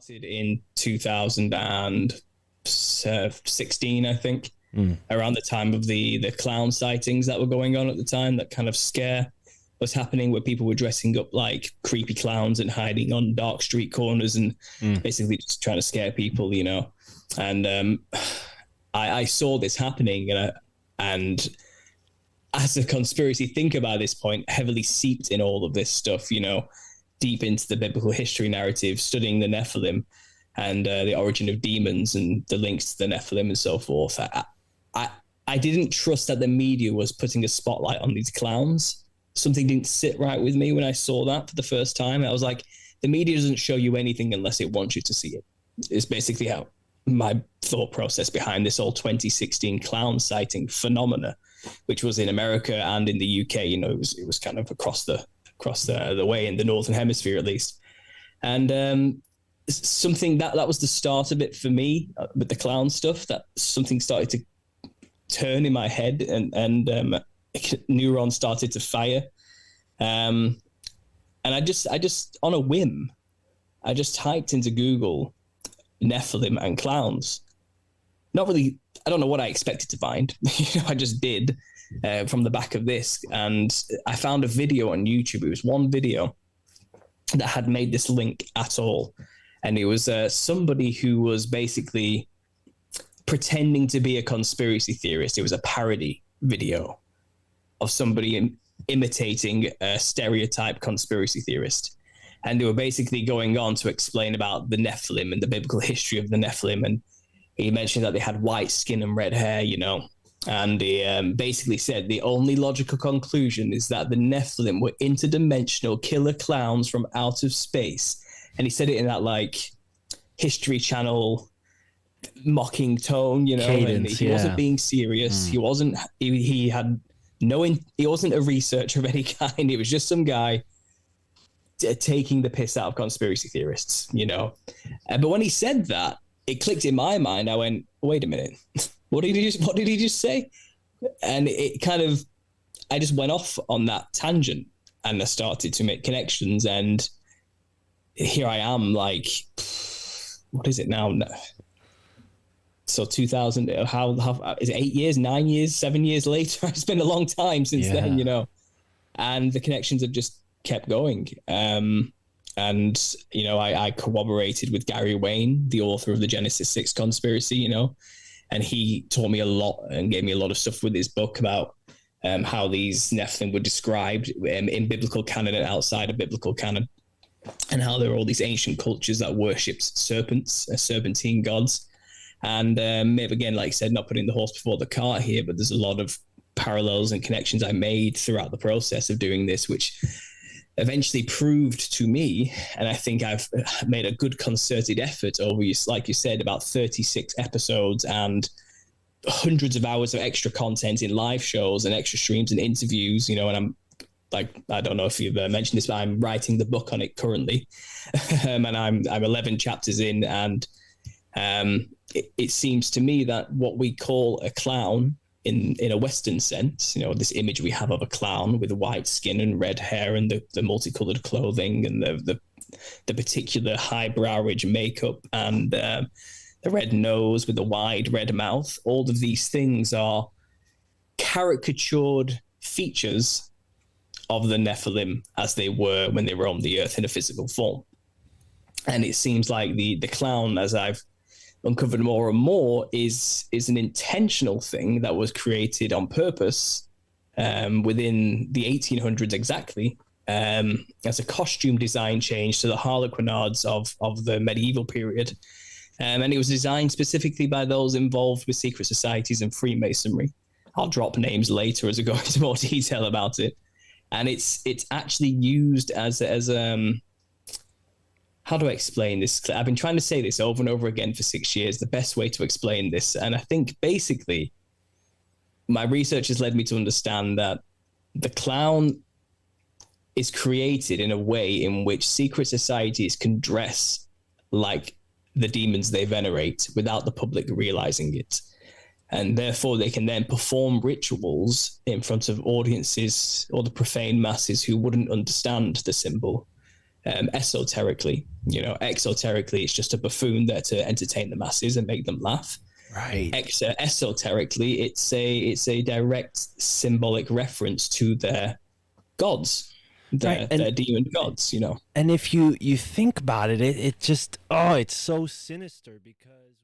In 2016, I think, around the time of the clown sightings that were going on at the time, that kind of scare was happening where people were dressing up like creepy clowns and hiding on dark street corners and basically just trying to scare people, you know. And I saw this happening, and as a conspiracy thinker by this point, heavily seeped in all of this stuff, you know, deep into the biblical history narrative, studying the Nephilim and the origin of demons and the links to the Nephilim and so forth. I didn't trust that the media was putting a spotlight on these clowns. Something didn't sit right with me when I saw that for the first time. I was like, the media doesn't show you anything unless it wants you to see it. It's basically how my thought process behind this whole 2016 clown sighting phenomena, which was in America and in the UK. You know, it was kind of across the way in the Northern Hemisphere, at least. And something that was the start of it for me with the clown stuff, that something started to turn in my head and neurons started to fire. And I just on a whim, I just typed into Google Nephilim and clowns. Not really, I don't know what I expected to find. You know, I just did. From the back of this, and I found a video on YouTube. It was one video that had made this link at all, and it was somebody who was basically pretending to be a conspiracy theorist. It was a parody video of somebody imitating a stereotype conspiracy theorist, and they were basically going on to explain about the Nephilim and the biblical history of the Nephilim, and he mentioned that they had white skin and red hair, you know. And he basically said the only logical conclusion is that the Nephilim were interdimensional killer clowns from outer space. And he said it in that like History Channel mocking tone, you know. Cadence, and he wasn't being serious. He wasn't. He had no. He wasn't a researcher of any kind. It was just some guy taking the piss out of conspiracy theorists, you know. But when he said that, it clicked in my mind. I went, wait a minute. What did he just say? And it kind of, I just went off on that tangent and I started to make connections. And here I am, like, what is it now? So 2000, how is it 8 years, 9 years, 7 years later? It's been a long time since then, you know, and the connections have just kept going. And, you know, I corroborated with Gary Wayne, the author of the Genesis 6 conspiracy, you know, and he taught me a lot and gave me a lot of stuff with his book about how these Nephilim were described in biblical canon and outside of biblical canon, and how there were all these ancient cultures that worshipped serpents, serpentine gods. And maybe again, like I said, not putting the horse before the cart here, but there's a lot of parallels and connections I made throughout the process of doing this, which eventually proved to me, and I think I've made a good concerted effort over, like you said, about 36 episodes and hundreds of hours of extra content in live shows and extra streams and interviews, you know, and I'm like, I don't know if you've mentioned this, but I'm writing the book on it currently. And I'm 11 chapters in, and it seems to me that what we call a clown in a Western sense, you know, this image we have of a clown with white skin and red hair and the multicolored clothing and the particular highbrow ridge makeup and the red nose with the wide red mouth, all of these things are caricatured features of the Nephilim as they were when they roamed the earth in a physical form. And it seems like the clown, as I've uncovered more and more, is an intentional thing that was created on purpose within the 1800s exactly, as a costume design change to the harlequinades of the medieval period. And it was designed specifically by those involved with secret societies and Freemasonry. I'll drop names later as I go into more detail about it. And it's actually used as how do I explain this? I've been trying to say this over and over again for 6 years, the best way to explain this. And I think basically my research has led me to understand that the clown is created in a way in which secret societies can dress like the demons they venerate without the public realizing it. And therefore, they can then perform rituals in front of audiences or the profane masses who wouldn't understand the symbol esoterically. Exoterically, it's just a buffoon there to entertain the masses and make them laugh. Right. Esoterically, it's a direct symbolic reference to their gods, their demon gods. And if you think about it, it just, it's so sinister, because